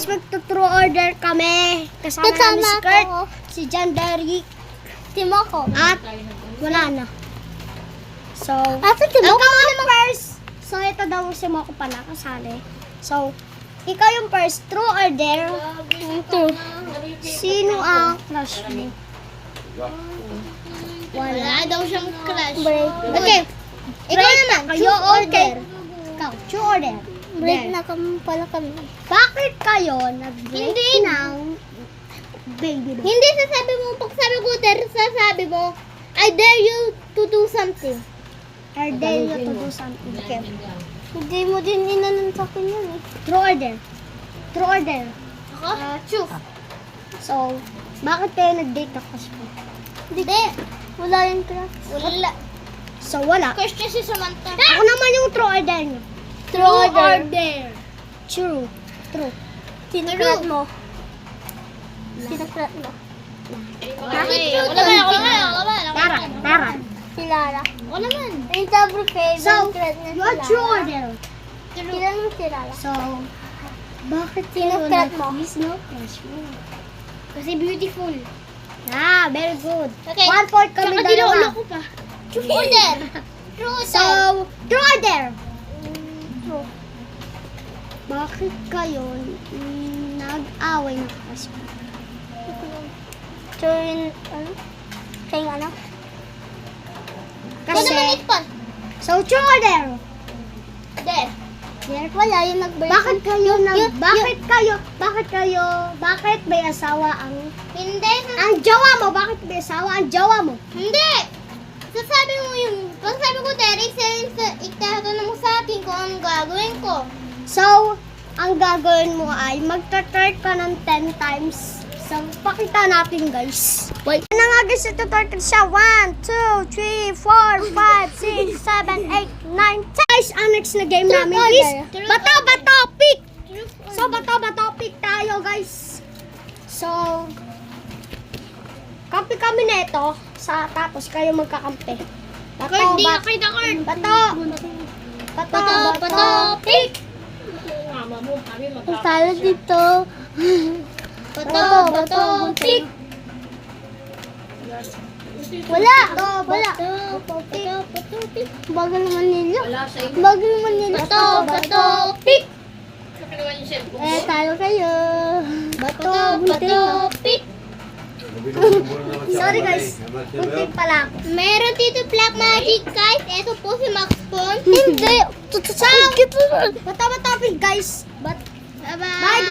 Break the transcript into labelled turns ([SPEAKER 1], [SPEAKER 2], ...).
[SPEAKER 1] guys, magto-true order kami. Kasama namin si Kurt, si John Derrick,
[SPEAKER 2] Si Moko.
[SPEAKER 1] at wala na. So,
[SPEAKER 2] Asa si Moko?
[SPEAKER 1] ikaw ang first. So, ito daw si Moko pala kasali. So, ikaw yung first. True or dare?
[SPEAKER 2] True.
[SPEAKER 1] Sino ang crush mo?
[SPEAKER 2] Wala daw siyang crush.
[SPEAKER 1] Okay. Ikaw naman.
[SPEAKER 2] Kayo order.
[SPEAKER 1] Ikaw, true or dare?
[SPEAKER 2] Break
[SPEAKER 1] Dare.
[SPEAKER 2] na pala kami.
[SPEAKER 1] Bakit kayo nag-break
[SPEAKER 2] Hindi.
[SPEAKER 1] ng baby mo?
[SPEAKER 2] Hindi sasabi mo, pag sabi ko dare, sasabi mo, I dare you to do something.
[SPEAKER 1] Or dare you to do something? Okay.
[SPEAKER 2] Hindi mo din inanon sa akin yun eh.
[SPEAKER 1] True or dare? True or dare?
[SPEAKER 2] Ako? True.
[SPEAKER 1] So, bakit kayo nag-date na crush mo?
[SPEAKER 2] Hindi. Wala yung crush. Wala.
[SPEAKER 1] So, wala.
[SPEAKER 2] Crush niya si Samantha.
[SPEAKER 1] Ako naman yung true or dare nyo.
[SPEAKER 2] True or dare?
[SPEAKER 1] True. True.
[SPEAKER 2] Sino crush mo? Sino crush mo? Bakit true to?
[SPEAKER 1] Tara, tara.
[SPEAKER 2] Si Lara. O naman. Yung sobrang favorite
[SPEAKER 1] So,
[SPEAKER 2] crush niya si
[SPEAKER 1] you are
[SPEAKER 2] Lara.
[SPEAKER 1] true or dare?
[SPEAKER 2] Sino mo si Lara?
[SPEAKER 1] So, bakit
[SPEAKER 2] Sino
[SPEAKER 1] kayo
[SPEAKER 2] crush mo?
[SPEAKER 1] nag-kiss no crush mo?
[SPEAKER 2] Kasi beautiful.
[SPEAKER 1] Ah, very good.
[SPEAKER 2] Okay.
[SPEAKER 1] 1-4 kami
[SPEAKER 2] Tsaka
[SPEAKER 1] dalawa.
[SPEAKER 2] dilolo ko pa. True or dare? True or
[SPEAKER 1] So,
[SPEAKER 2] dare?
[SPEAKER 1] true or dare?
[SPEAKER 2] True.
[SPEAKER 1] Bakit kayo nag-away ng crush mo?
[SPEAKER 2] True in, ano? Kaya ano?
[SPEAKER 1] Kasi,
[SPEAKER 2] pa.
[SPEAKER 1] so true or dare?
[SPEAKER 2] Dare. Dare wala yung nag-birthday.
[SPEAKER 1] Bakit may asawa ang
[SPEAKER 2] Hindi.
[SPEAKER 1] jowa mo? Bakit may asawa ang jowa mo?
[SPEAKER 2] Hindi. Sasabi mo yung, pag sabi ko dare, itatanong mo sa akin kung anong gagawin ko.
[SPEAKER 1] So, ang gagawin mo ay magta-tart ka ng 10 times. So, pakita natin guys. Wait. Ano nga guys, ito-tart siya. 1, 2, 3, 4, 5, 6, 7, 8, 9, 10. Guys, ang next na game namin is bato, bato, pick. So, bato, bato, pick tayo guys. So, kampi kami nito. Tapos kayo magkakampi. Bato, bato, bato, bato, bato, pick.
[SPEAKER 2] Ang talo dito. Bato, bato, pick. Wala. Wala. Bagal naman nila. Bagal naman nila. Bato, bato, pick. Talo kayo. Bato, bato, pick.
[SPEAKER 1] Sorry guys, kunting pala.
[SPEAKER 2] Meron dito Black Magic guys. Ito po si Max Pon. Hindi.
[SPEAKER 1] Bato, bato, pick guys.
[SPEAKER 2] Bye-bye.
[SPEAKER 1] Bye.